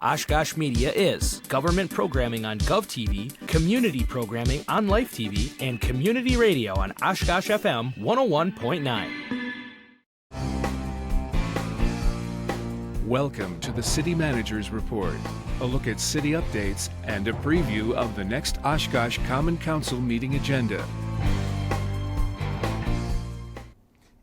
Oshkosh Media is government programming on GovTV, community programming on Life TV, and community radio on Oshkosh FM 101.9. Welcome to the City Manager's Report, a look at city updates and a preview of the next Oshkosh Common Council meeting agenda.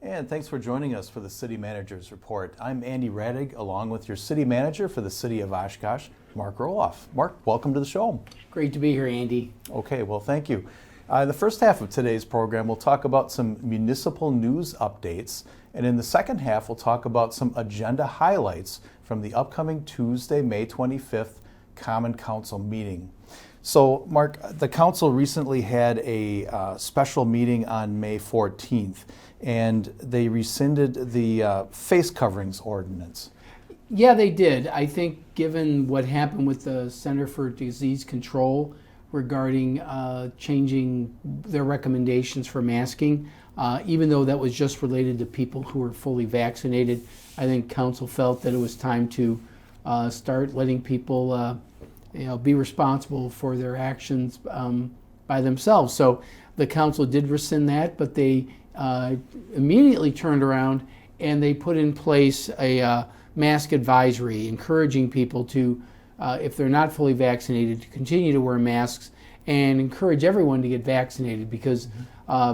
And thanks for joining us for the City Manager's Report. I'm Andy Radig, along with your City Manager for the City of Oshkosh, Mark Roloff. Mark, welcome to the show. Great to be here, Andy. Okay, well, thank you. In the first half of today's program, we'll talk about some municipal news updates. And in the second half, we'll talk about some agenda highlights from the upcoming Tuesday, May 25th Common Council meeting. So, Mark, the council recently had a special meeting on May 14th, and they rescinded the face coverings ordinance. Yeah, they did. I think given what happened with the Center for Disease Control regarding changing their recommendations for masking, even though that was just related to people who were fully vaccinated, I think council felt that it was time to start letting people be responsible for their actions by themselves. So the council did rescind that, but they immediately turned around and they put in place a mask advisory, encouraging people to, if they're not fully vaccinated, to continue to wear masks and encourage everyone to get vaccinated because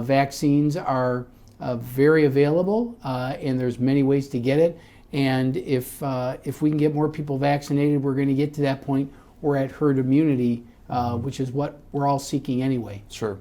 vaccines are very available and there's many ways to get it. And if we can get more people vaccinated, we're going to get to that point we're at herd immunity, which is what we're all seeking anyway. Sure.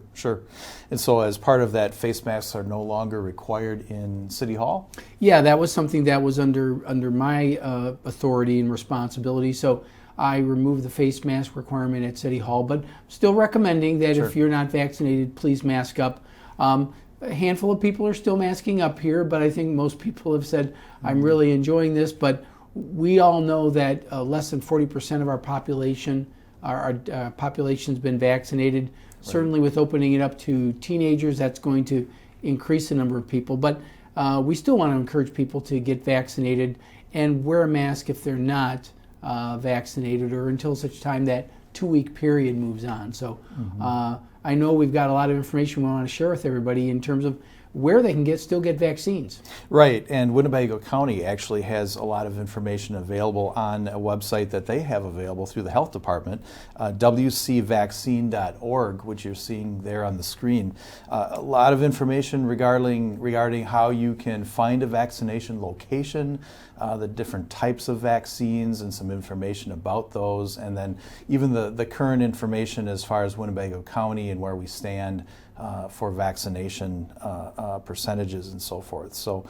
And so as part of that, face masks are no longer required in City Hall? Yeah, that was something that was under my authority and responsibility. So I removed the face mask requirement at City Hall, but still recommending that if you're not vaccinated, please mask up. A handful of people are still masking up here, but I think most people have said, I'm really enjoying this, but we all know that less than 40% of our population, our population's been vaccinated. Right. Certainly with opening it up to teenagers, that's going to increase the number of people. But we still want to encourage people to get vaccinated and wear a mask if they're not vaccinated or until such time that 2-week period moves on. So I know we've got a lot of information we want to share with everybody in terms of where they can still get vaccines. Right, and Winnebago County actually has a lot of information available on a website that they have available through the health department, wcvaccine.org, which you're seeing there on the screen. A lot of information regarding how you can find a vaccination location, the different types of vaccines and some information about those, and then even the current information as far as Winnebago County and where we stand for vaccination percentages and so forth. So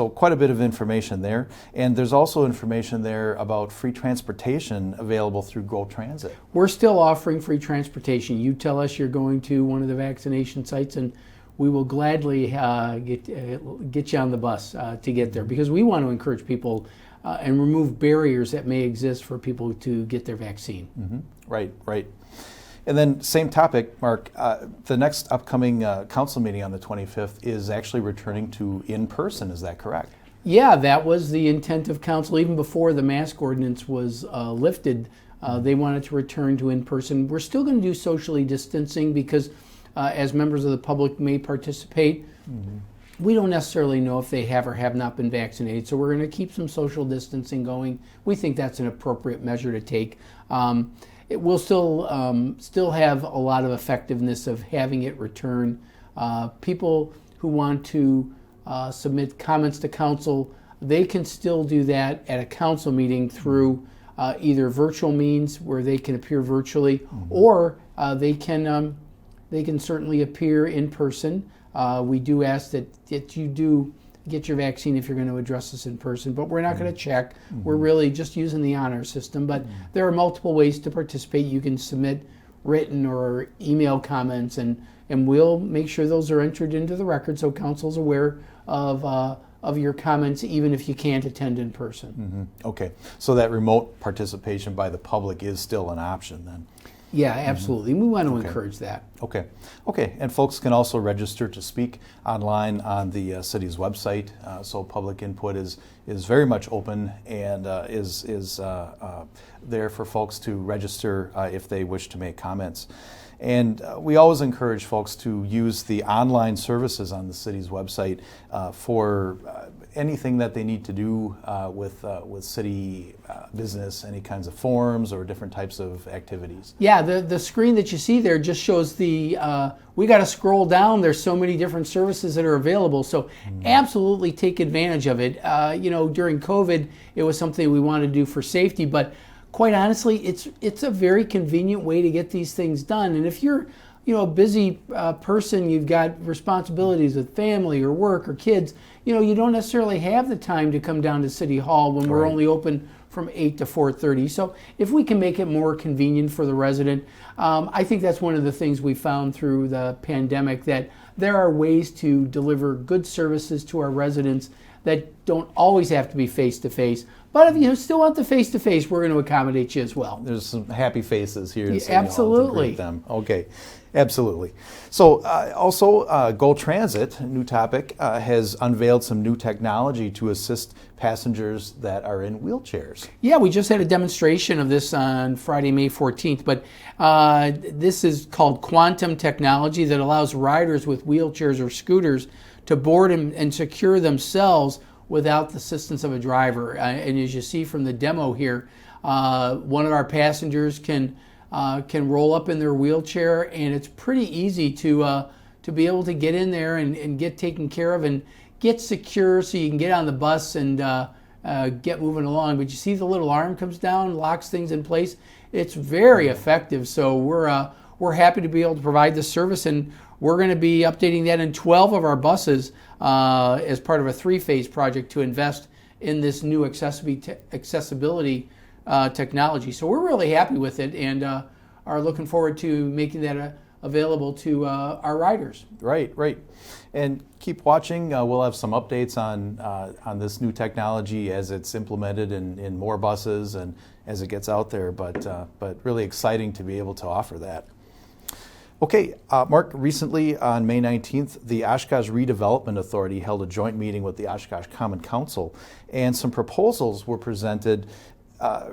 quite a bit of information there. And there's also information there about free transportation available through Go Transit. We're still offering free transportation. You tell us you're going to one of the vaccination sites and we will gladly get you on the bus to get there because we want to encourage people and remove barriers that may exist for people to get their vaccine. Right. And then same topic, Mark, the next upcoming council meeting on the 25th is actually returning to in-person, is that correct? Yeah, that was the intent of council. Even before the mask ordinance was lifted, they wanted to return to in-person. We're still going to do socially distancing because as members of the public may participate, we don't necessarily know if they have or have not been vaccinated, so we're going to keep some social distancing going. We think that's an appropriate measure to take. It will still have a lot of effectiveness of having it return. People who want to submit comments to council, they can still do that at a council meeting through either virtual means where they can appear virtually, or they can certainly appear in person. We do ask that you do get your vaccine if you're going to address us in person, but we're not going to check. We're really just using the honor system, but there are multiple ways to participate. You can submit written or email comments, and we'll make sure those are entered into the record so council's aware of your comments even if you can't attend in person. Okay, so that remote participation by the public is still an option then? Yeah, absolutely. We want to encourage that. Okay. Okay. And folks can also register to speak online on the city's website. So public input is very much open and is there for folks to register if they wish to make comments. And we always encourage folks to use the online services on the city's website for anything that they need to do with city business, any kinds of forms or different types of activities. Yeah, the screen that you see there just shows we got to scroll down. There's so many different services that are available. So absolutely take advantage of it. During COVID, it was something we wanted to do for safety, but quite honestly, it's a very convenient way to get these things done. And if you're a busy person, you've got responsibilities with family or work or kids, you don't necessarily have the time to come down to City Hall when we're only open from 8 to 4:30. So if we can make it more convenient for the resident, I think that's one of the things we found through the pandemic, that there are ways to deliver good services to our residents that don't always have to be face-to-face. But if you still want the face-to-face, we're going to accommodate you as well. There's some happy faces here. Yeah, absolutely. Them. Okay, absolutely. So also, Go Transit, new topic, has unveiled some new technology to assist passengers that are in wheelchairs. Yeah, we just had a demonstration of this on Friday, May 14th, but this is called quantum technology that allows riders with wheelchairs or scooters to board and secure themselves without the assistance of a driver. And as you see from the demo here, one of our passengers can roll up in their wheelchair, and it's pretty easy to be able to get in there and get taken care of and get secure so you can get on the bus and get moving along. But you see the little arm comes down, locks things in place. It's very effective. So we're happy to be able to provide this service, and we're going to be updating that in 12 of our buses as part of a 3-phase project to invest in this new accessibility technology. So we're really happy with it and are looking forward to making that available to our riders. Right. And keep watching. We'll have some updates on this new technology as it's implemented in more buses and as it gets out there. But really exciting to be able to offer that. Okay, Mark, recently on May 19th, the Oshkosh Redevelopment Authority held a joint meeting with the Oshkosh Common Council, and some proposals were presented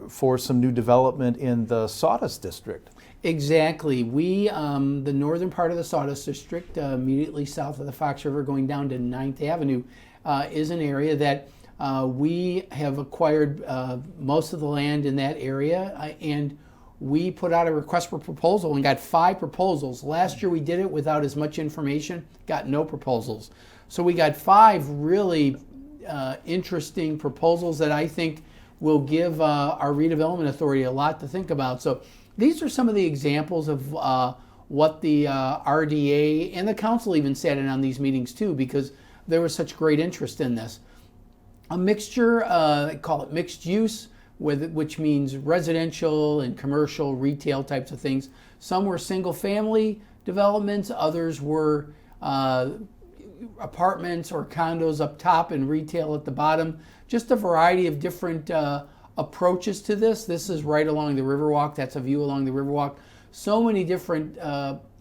for some new development in the Sawdust District. Exactly. We, the northern part of the Sawdust District, immediately south of the Fox River going down to 9th Avenue, is an area that we have acquired most of the land in that area, and we put out a request for proposal and got 5 proposals. Last year we did it without as much information, got no proposals. So we got 5 really interesting proposals that I think will give our redevelopment authority a lot to think about. So these are some of the examples of what the RDA and the council even sat in on these meetings too, because there was such great interest in this. A mixture, call it mixed use, which means residential and commercial, retail types of things. Some were single family developments, others were apartments or condos up top and retail at the bottom. Just a variety of different approaches to this. This is right along the Riverwalk. That's a view along the Riverwalk. So many different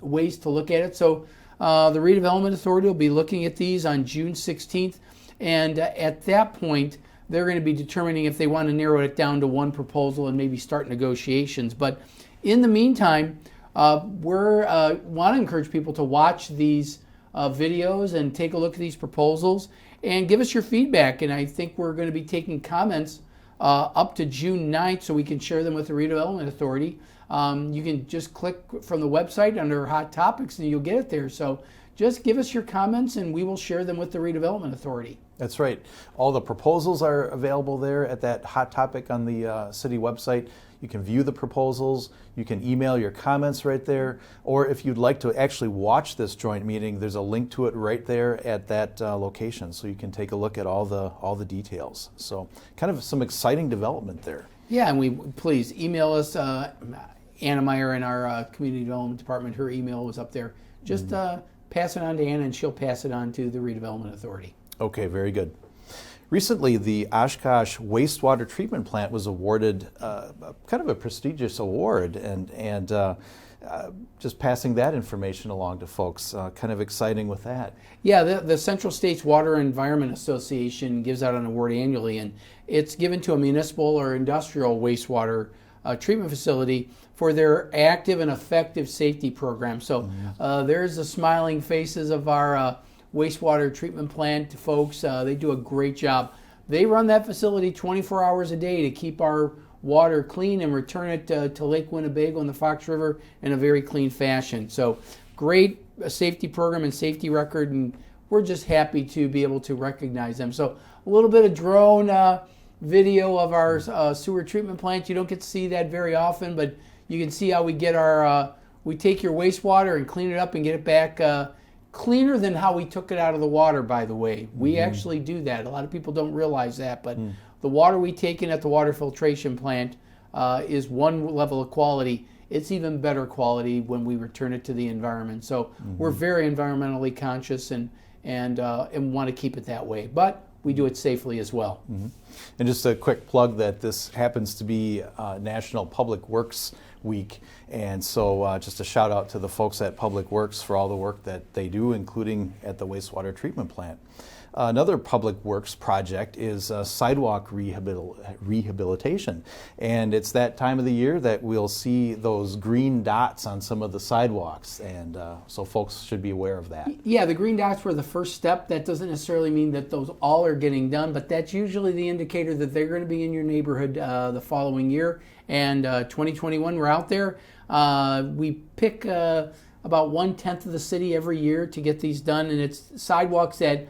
ways to look at it. So the Redevelopment Authority will be looking at these on June 16th. And at that point, they're going to be determining if they want to narrow it down to one proposal and maybe start negotiations. But in the meantime, we want to encourage people to watch these videos and take a look at these proposals and give us your feedback. And I think we're going to be taking comments up to June 9th so we can share them with the Redevelopment Authority. You can just click from the website under Hot Topics and you'll get it there. So just give us your comments and we will share them with the Redevelopment Authority. That's right. All the proposals are available there at that hot topic on the city website. You can view the proposals. You can email your comments right there. Or if you'd like to actually watch this joint meeting, there's a link to it right there at that location, so you can take a look at all the details. So kind of some exciting development there. Yeah, and please email us. Anna Meyer in our Community Development Department, her email was up there. Just pass it on to Anna and she'll pass it on to the Redevelopment Authority. Okay, very good. Recently, the Oshkosh Wastewater Treatment Plant was awarded kind of a prestigious award, and just passing that information along to folks, kind of exciting with that. Yeah, the Central States Water and Environment Association gives out an award annually, and it's given to a municipal or industrial wastewater treatment facility for their active and effective safety program. So there's the smiling faces of our wastewater treatment plant folks. They do a great job. They run that facility 24 hours a day to keep our water clean and return it to Lake Winnebago and the Fox River in a very clean fashion. So great safety program and safety record, and we're just happy to be able to recognize them. So a little bit of drone video of our sewer treatment plant. You don't get to see that very often, but you can see how we get our, we take your wastewater and clean it up and get it back cleaner than how we took it out of the water, by the way. We actually do that. A lot of people don't realize that, but the water we take in at the water filtration plant is one level of quality. It's even better quality when we return it to the environment. So we're very environmentally conscious and want to keep it that way. But we do it safely as well. And just a quick plug that this happens to be National Public Works Week, and so just a shout out to the folks at Public Works for all the work that they do, including at the wastewater treatment plant. Another public works project is sidewalk rehabilitation, and it's that time of the year that we'll see those green dots on some of the sidewalks, and so folks should be aware of that. Yeah, the green dots were the first step. That doesn't necessarily mean that those all are getting done, but that's usually the indicator that they're going to be in your neighborhood the following year. And 2021, we're out there. We pick about 1/10 of the city every year to get these done, and it's sidewalks that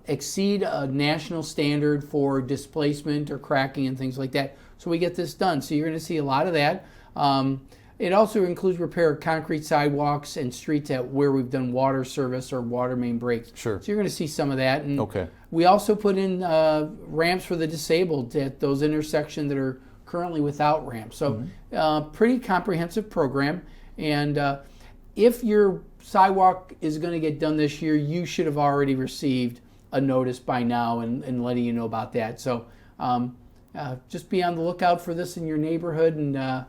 exceed a national standard for displacement or cracking and things like that. So we get this done. So you're going to see a lot of that. It also includes repair of concrete sidewalks and streets at where we've done water service or water main breaks. Sure. So you're going to see some of that. And okay. We also put in ramps for the disabled at those intersections that are currently without ramps. So pretty comprehensive program. And if your sidewalk is going to get done this year, you should have already received a notice by now and letting you know about that. So just be on the lookout for this in your neighborhood and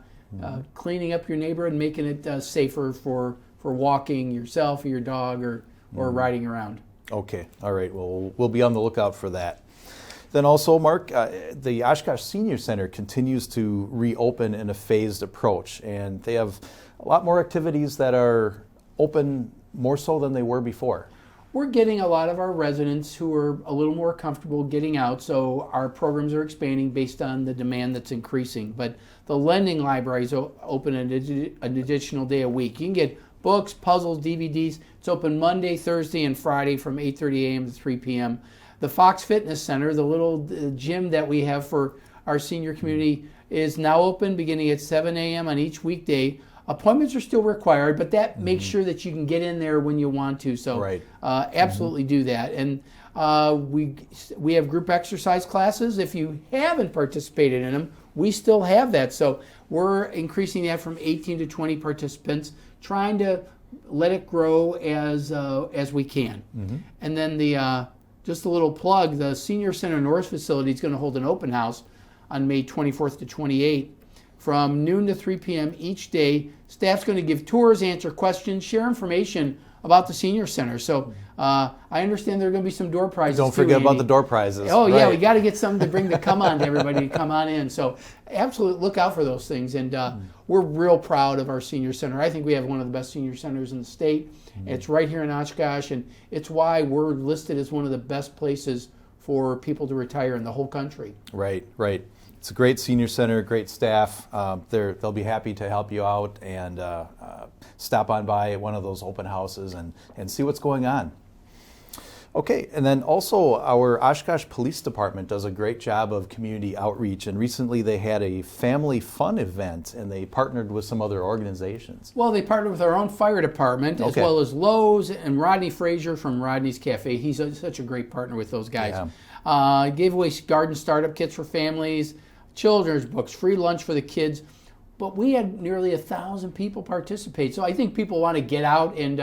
cleaning up your neighborhood and making it safer for walking yourself or your dog or riding around. Okay, all right, well, we'll be on the lookout for that. Then also, Mark, the Oshkosh Senior Center continues to reopen in a phased approach, and they have a lot more activities that are open more so than they were before. We're getting a lot of our residents who are a little more comfortable getting out, so our programs are expanding based on the demand that's increasing. But the lending library is open an additional day a week. You can get books, puzzles, DVDs. It's open Monday, Thursday, and Friday from 8:30 a.m. to 3 p.m. The Fox Fitness Center, the little gym that we have for our senior community, is now open beginning at 7 a.m. on each weekday. Appointments are still required, but that makes sure that you can get in there when you want to. So right. Absolutely do that. And we have group exercise classes. If you haven't participated in them, we still have that. So we're increasing that from 18 to 20 participants, trying to let it grow as we can. And then just a little plug, the Senior Center North facility is going to hold an open house on May 24th to 28th. From noon to 3 p.m. each day. Staff's going to give tours, answer questions, share information about the Senior Center. So I understand there are going to be some door prizes. Don't forget about the door prizes. Oh, yeah, we got to get something to bring the come on to everybody to come on in. So absolutely look out for those things. And we're real proud of our Senior Center. I think we have one of the best senior centers in the state. It's right here in Oshkosh, and it's why we're listed as one of the best places for people to retire in the whole country. Right, right. It's a great senior center, great staff. They'll be happy to help you out and stop on by one of those open houses and see what's going on. Okay, and then also our Oshkosh Police Department does a great job of community outreach, and recently they had a family fun event and they partnered with some other organizations. Well, they partnered with our own fire department as well as Lowe's and Rodney Frazier from Rodney's Cafe. He's such a great partner with those guys. Yeah. Gave away garden startup kits for families, children's books, free lunch for the kids. But we had nearly 1,000 people participate. So I think people want to get out and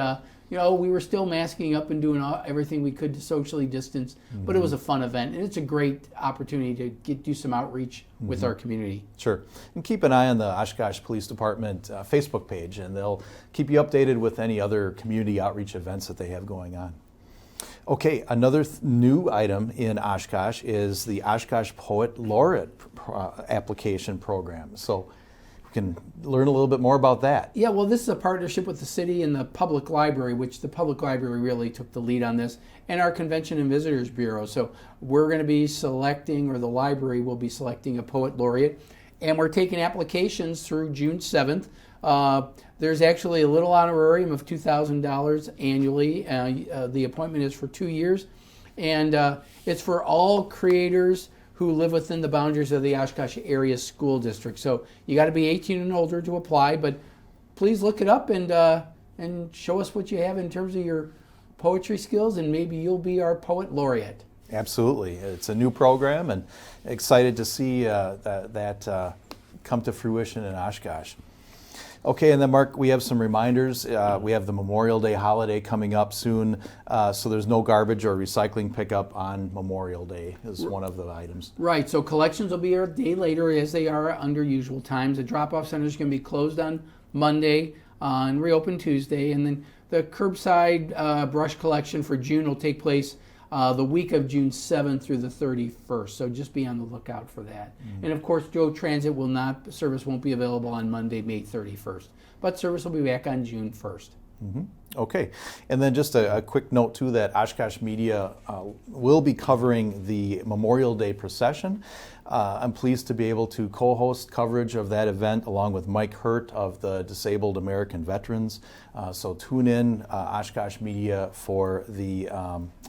we were still masking up and doing everything we could to socially distance, but it was a fun event, and it's a great opportunity to do some outreach with our community. Sure. And keep an eye on the Oshkosh Police Department Facebook page, and they'll keep you updated with any other community outreach events that they have going on. Okay, another new item in Oshkosh is the Oshkosh Poet Laureate application program. So we can learn a little bit more about that. Yeah, well, this is a partnership with the city and the public library, which the public library really took the lead on this, and our Convention and Visitors Bureau. So we're going to be selecting, or the library will be selecting, a Poet Laureate, and we're taking applications through June 7th. There's actually a little honorarium of $2,000 annually. The appointment is for 2 years, and it's for all creators who live within the boundaries of the Oshkosh Area School District. So you got to be 18 and older to apply, but please look it up and show us what you have in terms of your poetry skills, and maybe you'll be our Poet Laureate. Absolutely. It's a new program, and excited to see that come to fruition in Oshkosh. Okay, and then Mark, we have some reminders. We have the Memorial Day holiday coming up soon, so there's no garbage or recycling pickup on Memorial Day is one of the items. Right, so collections will be a day later as they are under usual times. The drop-off center is going to be closed on Monday and reopen Tuesday, and then the curbside brush collection for June will take place the week of June 7th through the 31st, so just be on the lookout for that. And of course, Joe Transit service won't be available on Monday, May 31st, but service will be back on June 1st. Okay, and then just a quick note too that Oshkosh Media will be covering the Memorial Day procession. I'm pleased to be able to co-host coverage of that event along with Mike Hurt of the Disabled American Veterans. So tune in Oshkosh Media for the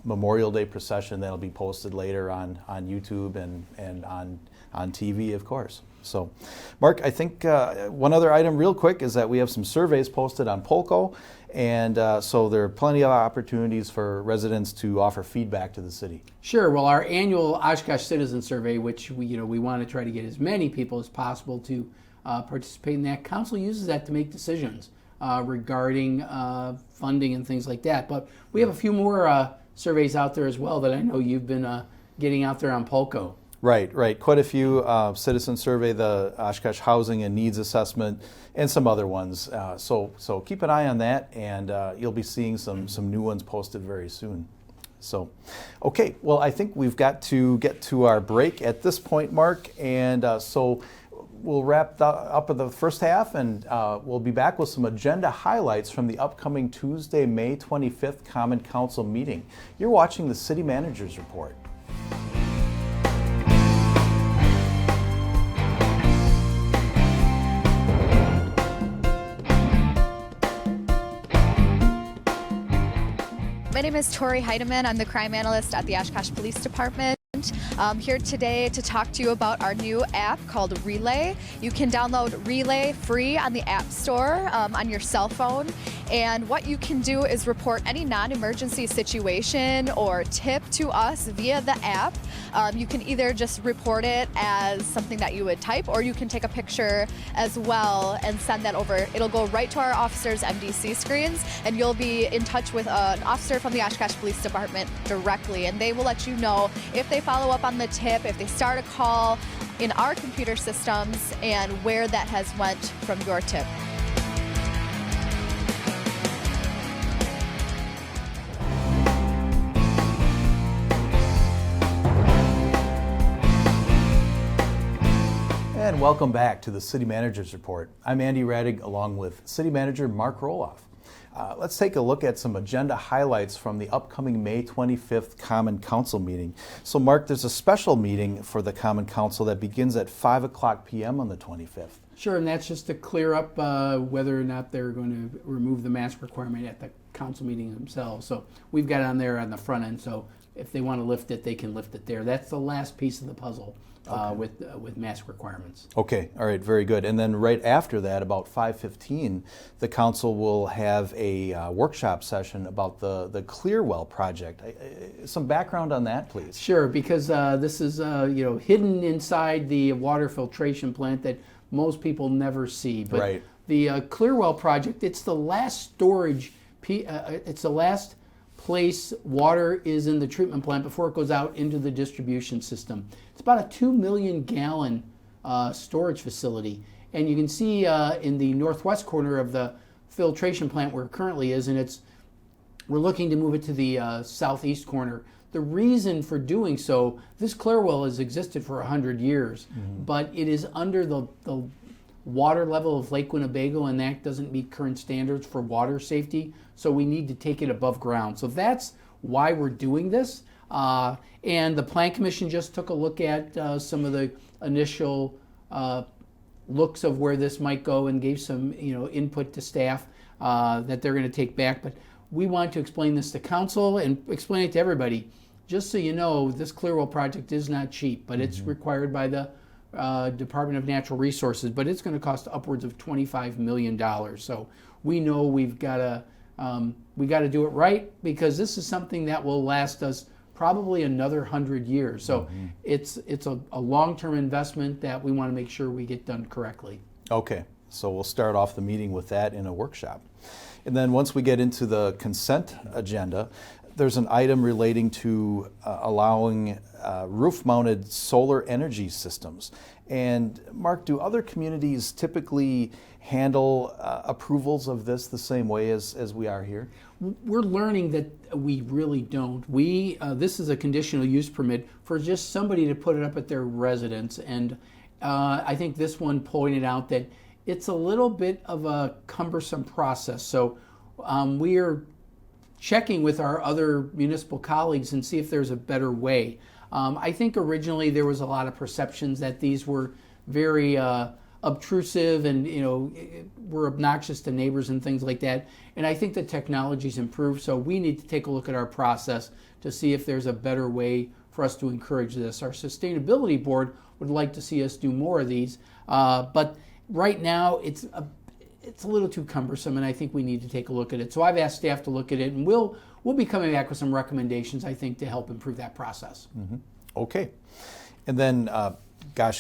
Memorial Day procession that'll be posted later on YouTube and on TV, of course. So, Mark, I think one other item real quick is that we have some surveys posted on Polco, and so there are plenty of opportunities for residents to offer feedback to the city. Sure. Well, our annual Oshkosh Citizen Survey, which we want to try to get as many people as possible to participate in that. Council uses that to make decisions regarding funding and things like that. But we have a few more surveys out there as well that I know you've been getting out there on Polco. Right. Quite a few citizen survey, the Oshkosh Housing and Needs Assessment, and some other ones. So keep an eye on that, and you'll be seeing some new ones posted very soon. So, okay, well, I think we've got to get to our break at this point, Mark, and so we'll wrap up the first half, and we'll be back with some agenda highlights from the upcoming Tuesday, May 25th Common Council meeting. You're watching the City Manager's Report. My name is Tori Heidemann. I'm the crime analyst at the Oshkosh Police Department. I'm here today to talk to you about our new app called Relay. You can download Relay free on the App Store on your cell phone. And what you can do is report any non-emergency situation or tip to us via the app. You can either just report it as something that you would type, or you can take a picture as well and send that over. It'll go right to our officers' MDC screens, and you'll be in touch with an officer from the Oshkosh Police Department directly, and they will let you know if they follow up on the tip, if they start a call in our computer systems, and where that has went from your tip. And welcome back to the City Manager's Report. I'm Andy Radig along with City Manager Mark Roloff. Let's take a look at some agenda highlights from the upcoming May 25th Common Council meeting. So Mark, there's a special meeting for the Common Council that begins at 5 o'clock p.m. on the 25th. Sure, and that's just to clear up whether or not they're going to remove the mask requirement at the council meeting themselves. So we've got it on there on the front end, so if they want to lift it, they can lift it there. That's the last piece of the puzzle. With mask requirements. Okay, all right, very good. And then right after that, about 5:15, the council will have a workshop session about the Clearwell project. Some background on that, please. Sure, because this is hidden inside the water filtration plant that most people never see. But right. The Clearwell project, it's the last storage it's the last place water is in the treatment plant before it goes out into the distribution system. It's about a 2 million gallon storage facility. And you can see in the northwest corner of the filtration plant where it currently is, and we're looking to move it to the southeast corner. The reason for doing so, this clear well has existed for 100 years, but it is under the water level of Lake Winnebago, and that doesn't meet current standards for water safety, so we need to take it above ground. So that's why we're doing this. And the Plan Commission just took a look at some of the initial looks of where this might go and gave some input to staff that they're going to take back. But we want to explain this to council and explain it to everybody. Just so you know, this Clearwell project is not cheap, but it's required by the Department of Natural Resources, but it's going to cost upwards of $25 million. So we know we got to do it right, because this is something that will last us probably another 100 years. So it's a long-term investment that we want to make sure we get done correctly. Okay, so we'll start off the meeting with that in a workshop. And then once we get into the consent agenda, there's an item relating to allowing roof-mounted solar energy systems. And Mark, do other communities typically handle approvals of this the same way as we are here? We're learning that we really don't. This is a conditional use permit for just somebody to put it up at their residence. And I think this one pointed out that it's a little bit of a cumbersome process. So we are checking with our other municipal colleagues and see if there's a better way. I think originally there was a lot of perceptions that these were very obtrusive and were obnoxious to neighbors and things like that. And I think the technology's improved, so we need to take a look at our process to see if there's a better way for us to encourage this. Our sustainability board would like to see us do more of these, but right now it's a little too cumbersome, and I think we need to take a look at it. So I've asked staff to look at it, and we'll be coming back with some recommendations, I think, to help improve that process. Okay. And then,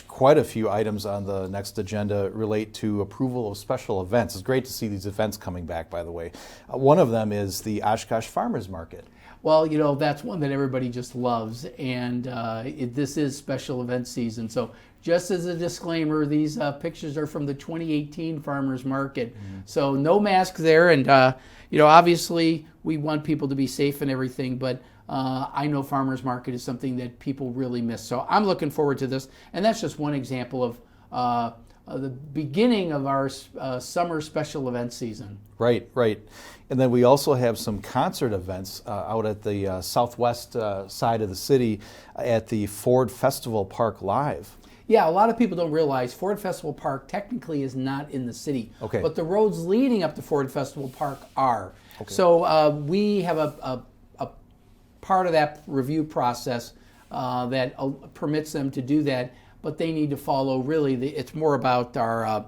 quite a few items on the next agenda relate to approval of special events. It's great to see these events coming back, by the way. One of them is the Oshkosh Farmers Market. Well, that's one that everybody just loves, and this is special event season. So just as a disclaimer, these pictures are from the 2018 Farmers Market. So no masks there, and obviously we want people to be safe and everything, but I know Farmers Market is something that people really miss. So I'm looking forward to this, and that's just one example of the beginning of our summer special event season. Right. And then we also have some concert events out at the southwest side of the city at the Ford Festival Park Live. Yeah, a lot of people don't realize Ford Festival Park technically is not in the city, but the roads leading up to Ford Festival Park are. So we have a part of that review process that permits them to do that, but they need to follow it's more about our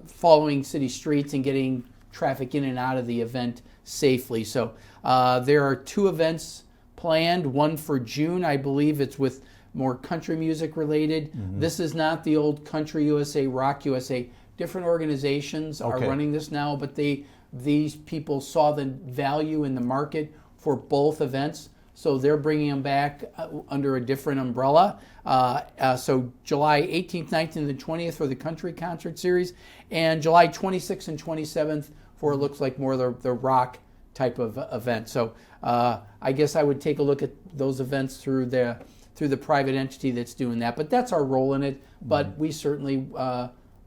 following city streets and getting traffic in and out of the event safely. So there are 2 events planned, one for June, I believe it's with more country music related. This is not the old Country USA, Rock USA. Different organizations are running this now, but these people saw the value in the market for both events, so they're bringing them back under a different umbrella. So July 18th, 19th, and 20th for the country concert series, and July 26th and 27th for it looks like more the rock type of event. So I guess I would take a look at those events through the private entity that's doing that. But that's our role in it. But we certainly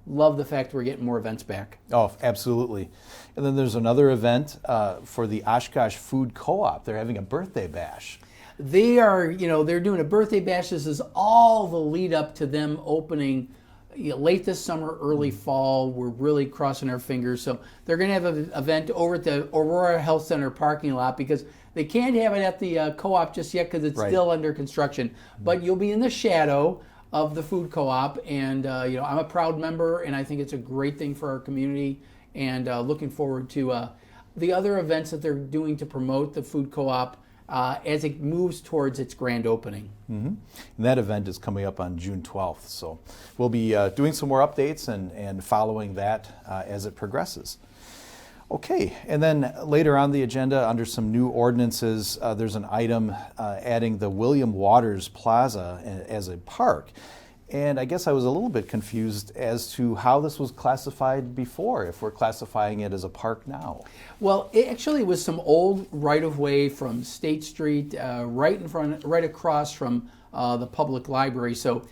love the fact we're getting more events back. Oh, absolutely. And then there's another event for the Oshkosh Food Co-op. They're having a birthday bash. They are, they're doing a birthday bash. This is all the lead up to them opening late this summer, early fall. We're really crossing our fingers. So they're going to have an event over at the Aurora Health Center parking lot, because they can't have it at the co-op just yet because it's still under construction. But you'll be in the shadow of the food co-op, and I'm a proud member, and I think it's a great thing for our community, and looking forward to the other events that they're doing to promote the food co-op as it moves towards its grand opening. And that event is coming up on June 12th, so we'll be doing some more updates and following that as it progresses. Okay, and then later on the agenda, under some new ordinances, there's an item adding the William Waters Plaza as a park. And I guess I was a little bit confused as to how this was classified before, if we're classifying it as a park now. Well, it actually was some old right-of-way from State Street, right across from the public library. So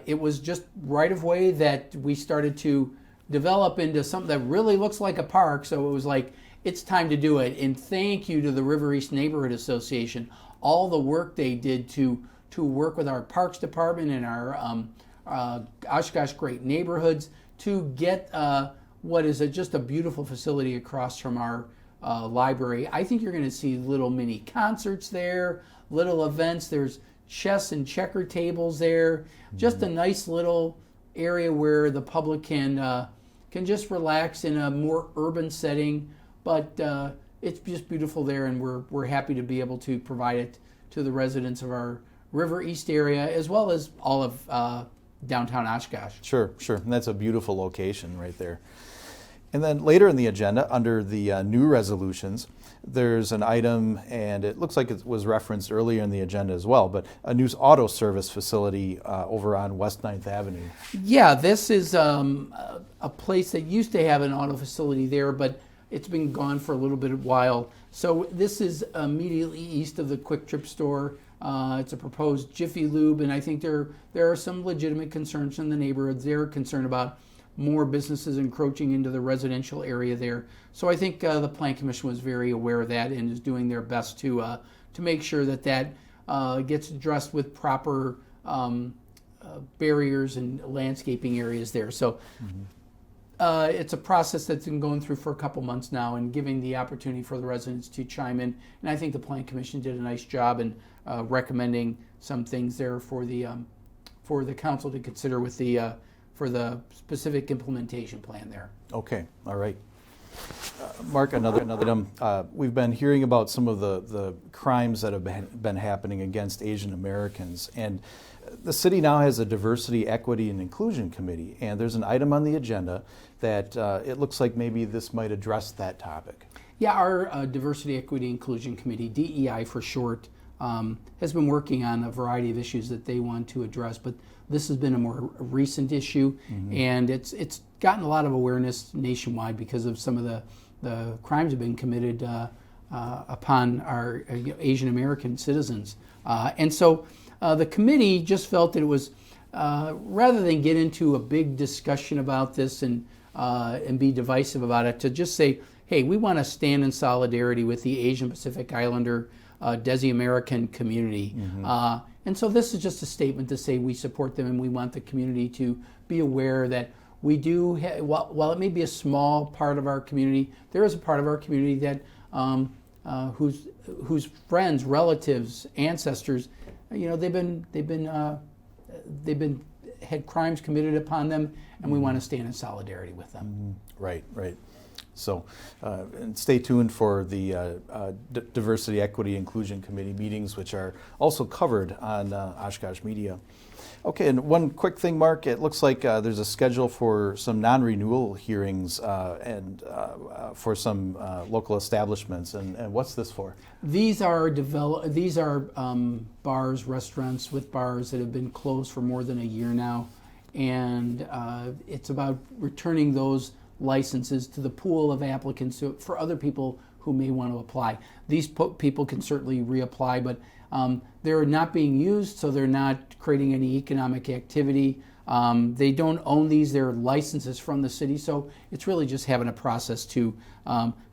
it was just right-of-way that we started to develop into something that really looks like a park. So it was like, it's time to do it. And thank you to the River East Neighborhood Association, all the work they did to work with our Parks Department and our Oshkosh Great Neighborhoods to get what is just a beautiful facility across from our library. I think you're going to see little mini concerts there, little events. There's chess and checker tables there. Just a nice little area where the public can just relax in a more urban setting. But it's just beautiful there, and we're happy to be able to provide it to the residents of our River East area, as well as all of downtown Oshkosh. Sure. And that's a beautiful location right there. And then later in the agenda, under the new resolutions, there's an item, and it looks like it was referenced earlier in the agenda as well, but a new auto service facility over on West 9th Avenue. Yeah, this is a place that used to have an auto facility there, but it's been gone for a little bit of while. So this is immediately east of the Quick Trip store. It's a proposed Jiffy Lube, and I think there are some legitimate concerns in the neighborhood. They're concerned about more businesses encroaching into the residential area there. So I think the Plan Commission was very aware of that and is doing their best to make sure that gets addressed with proper barriers and landscaping areas there. So it's a process that's been going through for a couple months now and giving the opportunity for the residents to chime in. And I think the Plan Commission did a nice job in recommending some things there for the council to consider with for the specific implementation plan there. Okay, all right. Mark, another item. We've been hearing about some of the crimes that have been happening against Asian Americans, and the city now has a Diversity, Equity, and Inclusion Committee, and there's an item on the agenda that it looks like maybe this might address that topic. Yeah, our Diversity, Equity, Inclusion Committee, DEI for short, has been working on a variety of issues that they want to address, but this has been a more recent issue, and it's gotten a lot of awareness nationwide because of some of the crimes that have been committed upon our Asian American citizens. And so the committee just felt that it was, rather than get into a big discussion about this and be divisive about it, to just say, hey, we want to stand in solidarity with the Asian Pacific Islander Desi American community. And so this is just a statement to say we support them and we want the community to be aware that we do, while it may be a small part of our community, there is a part of our community that whose friends, relatives, ancestors, they've had crimes committed upon them, and we want to stand in solidarity with them. Right. So and stay tuned for the Diversity, Equity, Inclusion Committee meetings, which are also covered on Oshkosh Media. Okay, and one quick thing, Mark, it looks like there's a schedule for some non-renewal hearings and for some local establishments, and what's this for? These are bars, restaurants with bars that have been closed for more than a year now, and it's about returning those licenses to the pool of applicants for other people who may want to apply. These people can certainly reapply, but they're not being used, so they're not creating any economic activity. They don't own these; they're licenses from the city, so it's really just having a process to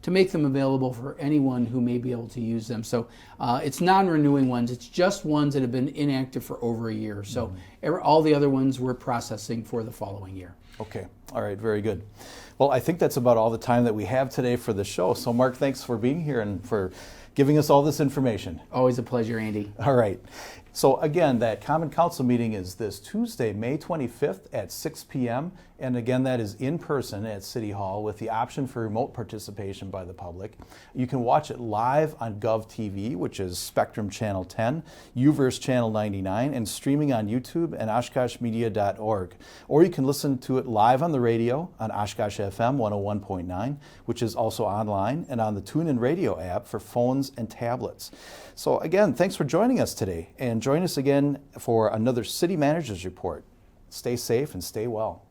make them available for anyone who may be able to use them. So it's non-renewing ones; it's just ones that have been inactive for over a year. So all the other ones we're processing for the following year. Okay, all right, very good. Well, I think that's about all the time that we have today for the show. So, Mark, thanks for being here and for giving us all this information. Always a pleasure, Andy. All right. So again, that Common Council meeting is this Tuesday, May 25th at 6 p.m. And again, that is in person at City Hall with the option for remote participation by the public. You can watch it live on GovTV, which is Spectrum Channel 10, UVerse Channel 99, and streaming on YouTube and OshkoshMedia.org. Or you can listen to it live on the radio on Oshkosh FM 101.9, which is also online, and on the TuneIn Radio app for phones and tablets. So again, thanks for joining us today, and join us again for another City Manager's Report. Stay safe and stay well.